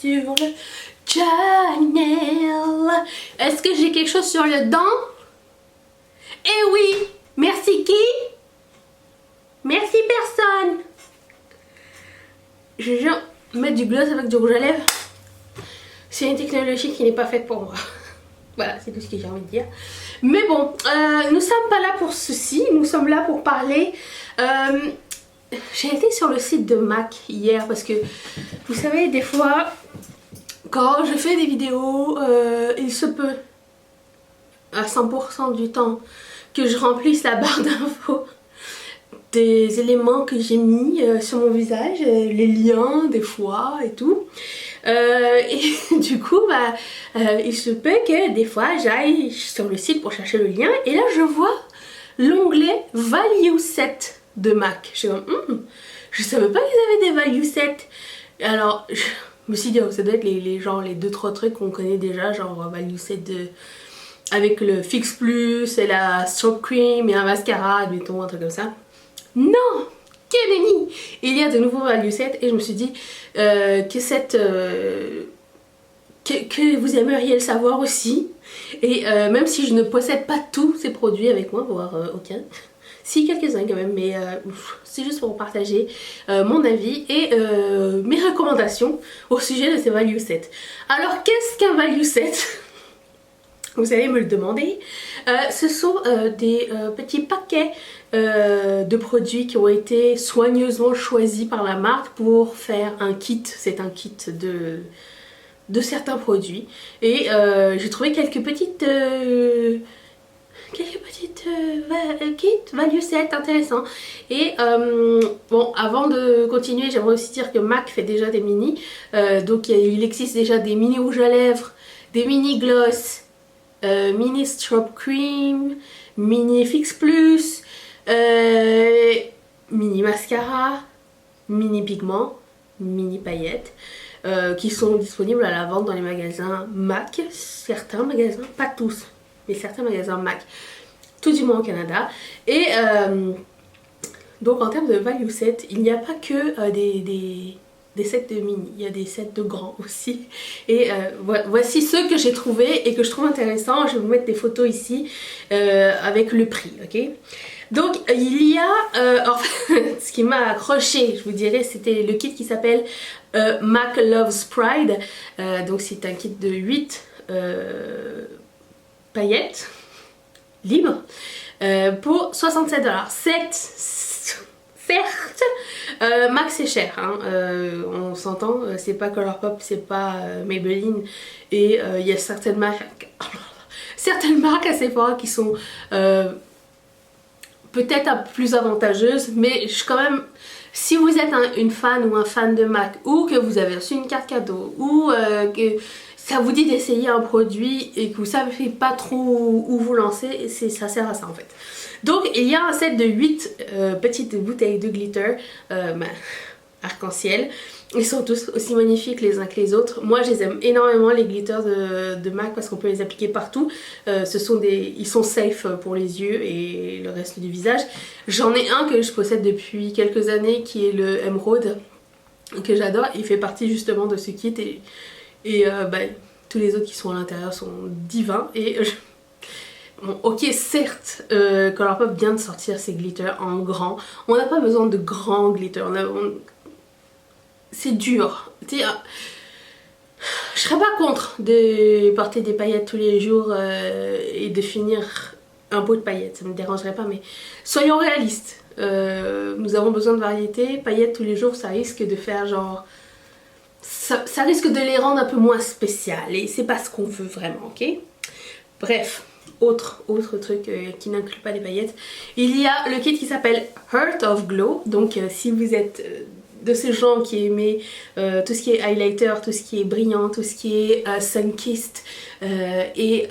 sur le channel. Est-ce que j'ai quelque chose sur le dent? Eh oui! Merci qui? Merci personne! Je jure, mettre du gloss avec du rouge à lèvres, c'est une technologie qui n'est pas faite pour moi. Voilà, c'est tout ce que j'ai envie de dire. Mais bon, nous sommes pas là pour ceci, nous sommes là pour parler. J'ai été sur le site de MAC hier parce que, vous savez, des fois, quand je fais des vidéos, il se peut, à 100% du temps, que je remplisse la barre d'infos des éléments que j'ai mis sur mon visage, les liens des fois et tout. Et du coup, il se peut que des fois j'aille sur le site pour chercher le lien et là je vois l'onglet Value Set de MAC. Je suis comme, je savais pas qu'ils avaient des Value Set. Alors je me suis dit, oh, ça doit être les 2-3 trucs qu'on connaît déjà, genre Value Set avec le Fix Plus et la Strobe Cream et un mascara, admettons, un truc comme ça. Non! Que nenni! Il y a de nouveaux value sets et je me suis dit que vous aimeriez le savoir aussi. Et même si je ne possède pas tous ces produits avec moi, voire aucun, si quelques-uns quand même, mais c'est juste pour partager mon avis et mes recommandations au sujet de ces value sets. Alors qu'est-ce qu'un value set? Vous allez me le demander. Ce sont des petits paquets de produits qui ont été soigneusement choisis par la marque pour faire un kit. C'est un kit de certains produits. Et j'ai trouvé quelques petites kits value set intéressants. Et bon, avant de continuer, j'aimerais aussi dire que MAC fait déjà des mini. Donc il existe déjà des mini rouges à lèvres, des mini gloss, mini Strobe Cream, mini Fix Plus, mini mascara, mini pigment, mini paillettes qui sont disponibles à la vente dans les magasins MAC, certains magasins, pas tous, mais certains magasins MAC, tout du moins au Canada. Et donc en termes de value set, il n'y a pas que des sets de mini, il y a des sets de grands aussi. Et voici ceux que j'ai trouvés et que je trouve intéressants. Je vais vous mettre des photos ici avec le prix, ok? Donc il y a, ce qui m'a accroché, je vous dirais, c'était le kit qui s'appelle MAC Loves Pride. Donc c'est un kit de 8 paillettes libres pour 67 $. Certes, MAC c'est cher, hein, on s'entend, c'est pas Colourpop, c'est pas Maybelline, et il y a certaines marques à Sephora qui sont peut-être un peu plus avantageuses, mais quand même, si vous êtes une fan ou un fan de MAC, ou que vous avez reçu une carte cadeau, ou que ça vous dit d'essayer un produit et que vous savez pas trop où vous lancer, ça sert à ça en fait. Donc il y a un set de 8 petites bouteilles de glitter arc-en-ciel. Ils sont tous aussi magnifiques les uns que les autres. Moi je les aime énormément, les glitters de MAC, parce qu'on peut les appliquer partout. Ils sont safe pour les yeux et le reste du visage. J'en ai un que je possède depuis quelques années qui est le Emerald, que j'adore. Il fait partie justement de ce kit et tous les autres qui sont à l'intérieur sont divins. Et bon, ok, certes, Colourpop vient de sortir ses glitters en grand. On n'a pas besoin de grands glitters. C'est dur. Je serais pas contre de porter des paillettes tous les jours et de finir un pot de paillettes. Ça me dérangerait pas, mais soyons réalistes. Nous avons besoin de variété. Paillettes tous les jours, ça risque de faire genre... Ça risque de les rendre un peu moins spéciales. Et c'est pas ce qu'on veut vraiment, ok? Bref. Autre truc qui n'inclut pas les paillettes, il y a le kit qui s'appelle Heart of Glow. Donc si vous êtes de ces gens qui aiment tout ce qui est highlighter, tout ce qui est brillant, tout ce qui est sun-kissed et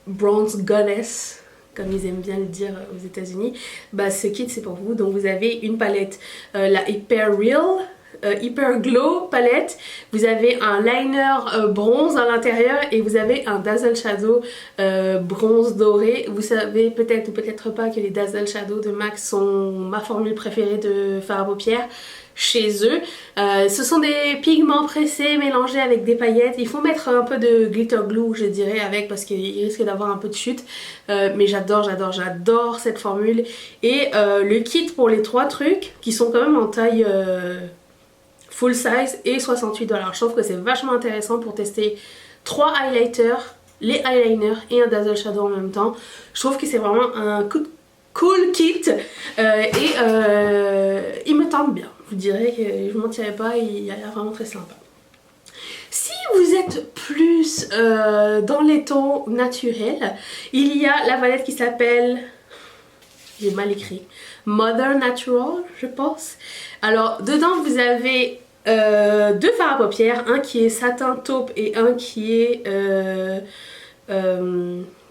bronze goddess, comme ils aiment bien le dire aux États-Unis, ce kit c'est pour vous. Donc vous avez une palette, la Hyper Real, Hyper Glow palette. Vous avez un liner bronze à l'intérieur et vous avez un Dazzle Shadow bronze doré. Vous savez peut-être ou peut-être pas que les Dazzle Shadow de MAC sont ma formule préférée de fard à paupières chez eux. Ce sont des pigments pressés mélangés avec des paillettes. Il faut mettre un peu de glitter glue je dirais avec parce qu'il risque d'avoir un peu de chute. Mais j'adore cette formule. Et le kit pour les 3 trucs qui sont quand même en taille full size et 68 $. Je trouve que c'est vachement intéressant pour tester 3 highlighters, les eyeliners et un Dazzle Shadow en même temps. Je trouve que c'est vraiment un cool kit et il me tente bien. Je vous dirais que je ne mentirais pas, il a l'air vraiment très sympa. Si vous êtes plus dans les tons naturels, il y a la palette qui s'appelle, j'ai mal écrit, Mother Natural je pense. Alors dedans vous avez 2 fards à paupières, un qui est satin taupe et un qui est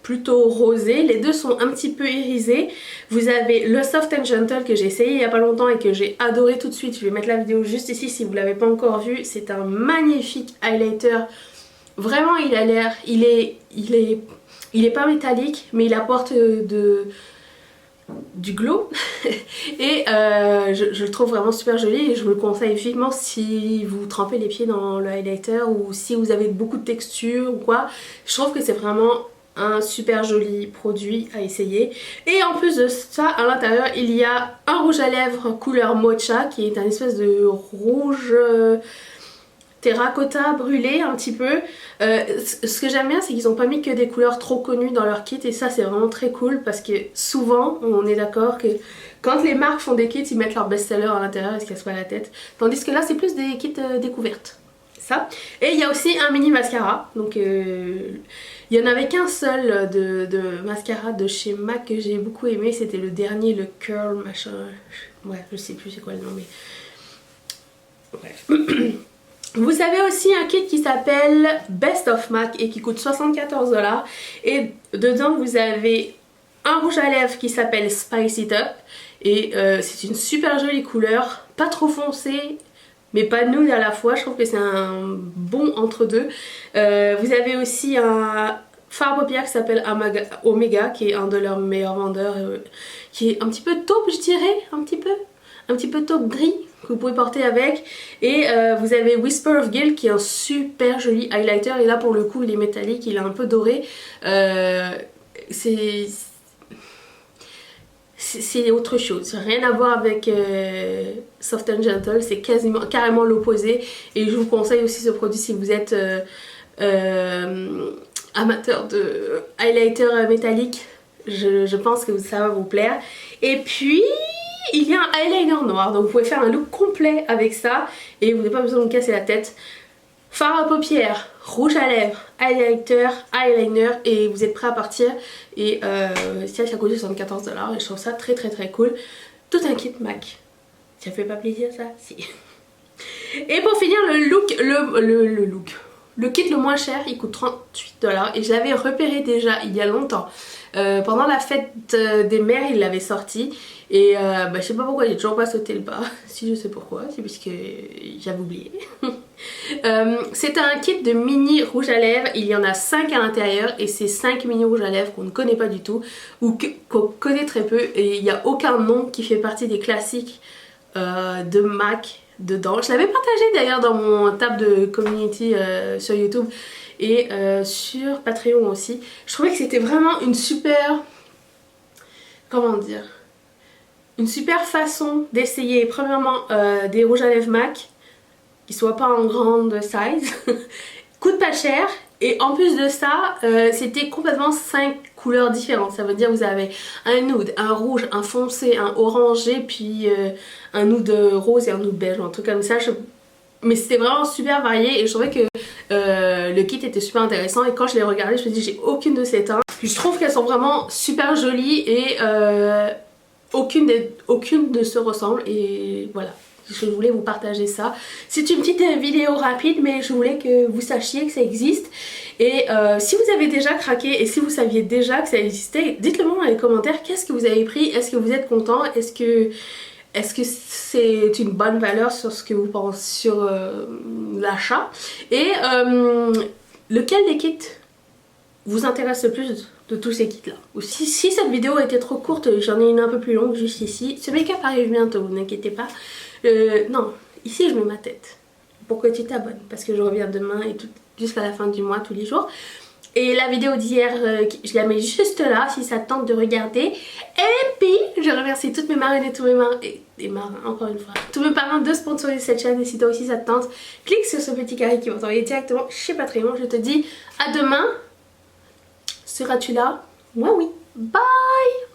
plutôt rosé. Les deux sont un petit peu irisés. Vous avez le Soft and Gentle que j'ai essayé il n'y a pas longtemps et que j'ai adoré tout de suite. Je vais mettre la vidéo juste ici si vous ne l'avez pas encore vu. C'est un magnifique highlighter. Vraiment il a l'air, il est pas métallique mais il apporte du glow et je le trouve vraiment super joli et je vous le conseille vivement si vous trempez les pieds dans le highlighter ou si vous avez beaucoup de texture ou quoi. Je trouve que c'est vraiment un super joli produit à essayer. Et en plus de ça, à l'intérieur il y a un rouge à lèvres couleur mocha qui est un espèce de rouge terracotta brûlé un petit peu. Ce que j'aime bien c'est qu'ils n'ont pas mis que des couleurs trop connues dans leur kit et ça c'est vraiment très cool parce que souvent on est d'accord que quand les marques font des kits ils mettent leur best-seller à l'intérieur et se cassent pas la tête, tandis que là c'est plus des kits découvertes. Ça. Et il y a aussi un mini mascara, donc il y en avait qu'un seul de mascara de chez MAC que j'ai beaucoup aimé, c'était le dernier, le Curl machin, ouais je sais plus c'est quoi le nom mais bref. Vous avez aussi un kit qui s'appelle Best of MAC et qui coûte 74 $. Et dedans vous avez un rouge à lèvres qui s'appelle Spice It Up. Et c'est une super jolie couleur, pas trop foncée mais pas nude à la fois. Je trouve que c'est un bon entre deux. Vous avez aussi un fard à paupières qui s'appelle Omega qui est un de leurs meilleurs vendeurs. Qui est un petit peu taupe je dirais, un petit peu taupe gris que vous pouvez porter avec. Et vous avez Whisper of Guilt qui est un super joli highlighter et là pour le coup il est métallique, il est un peu doré. C'est autre chose, rien à voir avec Soft and Gentle, c'est carrément l'opposé et je vous conseille aussi ce produit si vous êtes amateur de highlighter métallique, je pense que ça va vous plaire. Et puis il y a un eyeliner noir, donc vous pouvez faire un look complet avec ça et vous n'avez pas besoin de vous casser la tête. Fard à paupières, rouge à lèvres, highlighter, eyeliner et vous êtes prêt à partir. Et ça coûte 74 $, et je trouve ça très cool. Tout un kit MAC. Ça fait pas plaisir ça? Si. Et pour finir le kit le moins cher il coûte 38 $ et je l'avais repéré déjà il y a longtemps. Pendant la fête des mères il l'avait sorti et je sais pas pourquoi j'ai toujours pas sauté le pas. Si je sais pourquoi, c'est parce que j'avais oublié. C'est un kit de mini rouge à lèvres, il y en a 5 à l'intérieur et c'est 5 mini rouges à lèvres qu'on ne connaît pas du tout ou qu'on connaît très peu et il n'y a aucun nom qui fait partie des classiques de MAC dedans. Je l'avais partagé d'ailleurs dans mon tab de community sur YouTube et sur Patreon aussi. Je trouvais que c'était vraiment une super, comment dire, une super façon d'essayer premièrement des rouges à lèvres MAC qui soient pas en grande size, coûte pas cher et en plus de ça c'était complètement 5 couleurs différentes. Ça veut dire vous avez un nude, un rouge, un foncé, un orangé puis un nude rose et un nude beige, un truc comme ça. Mais c'était vraiment super varié et je trouvais que le kit était super intéressant et quand je l'ai regardé je me suis dit j'ai aucune de ces teintes. Je trouve qu'elles sont vraiment super jolies et aucune ne se ressemble et voilà. Je voulais vous partager ça. C'est une petite vidéo rapide mais je voulais que vous sachiez que ça existe. Et si vous avez déjà craqué et si vous saviez déjà que ça existait, dites-le moi dans les commentaires. Qu'est-ce que vous avez pris? Est-ce que vous êtes content? Est-ce que est-ce que c'est une bonne valeur sur ce que vous pensez sur l'achat, et lequel des kits vous intéresse le plus de tous ces kits là. Ou si cette vidéo était trop courte, j'en ai une un peu plus longue juste ici. Ce make-up arrive bientôt, vous n'inquiétez pas. Non, ici je mets ma tête. Pour que tu t'abonnes, parce que je reviens demain et tout, jusqu'à la fin du mois, tous les jours. Et la vidéo d'hier, je la mets juste là, si ça te tente de regarder. Et puis, je remercie toutes mes marraines et tous mes marrains, et marrains, encore une fois, tous mes parents de sponsoriser cette chaîne. Et si toi aussi ça te tente, clique sur ce petit carré qui va t'envoyer directement chez Patreon. Je te dis à demain. Seras-tu là? Moi oui. Bye!